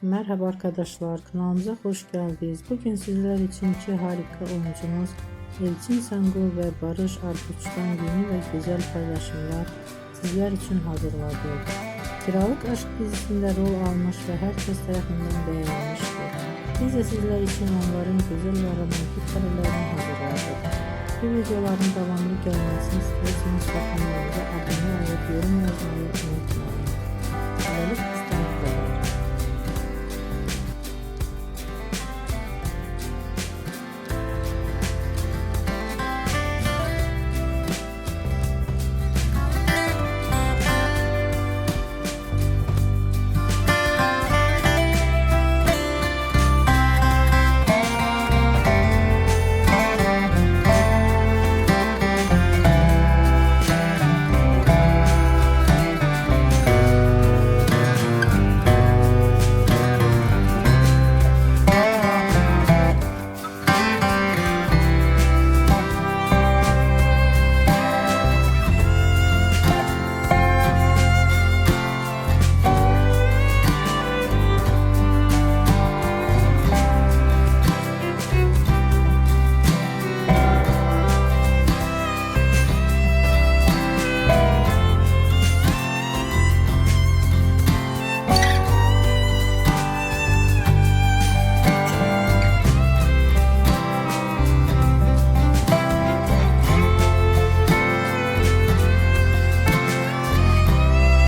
Merhaba arkadaşlar, kanalımıza hoş geldiniz. Bugün sizler için iki harika oyuncumuz Elçin Sangul ve Barış Arduç'tan yeni ve güzel paylaşımlar sizler için hazırladık. Kiralık Aşk dizisinde rol almış ve herkes tarafından beğenilmiştir. Biz de sizler için onların güzel ve romantik karelerini hazırladık. Bu videoların devamlı gelmesini istiyorsanız kanalımıza abone olup yorum yazmayı unutmayın.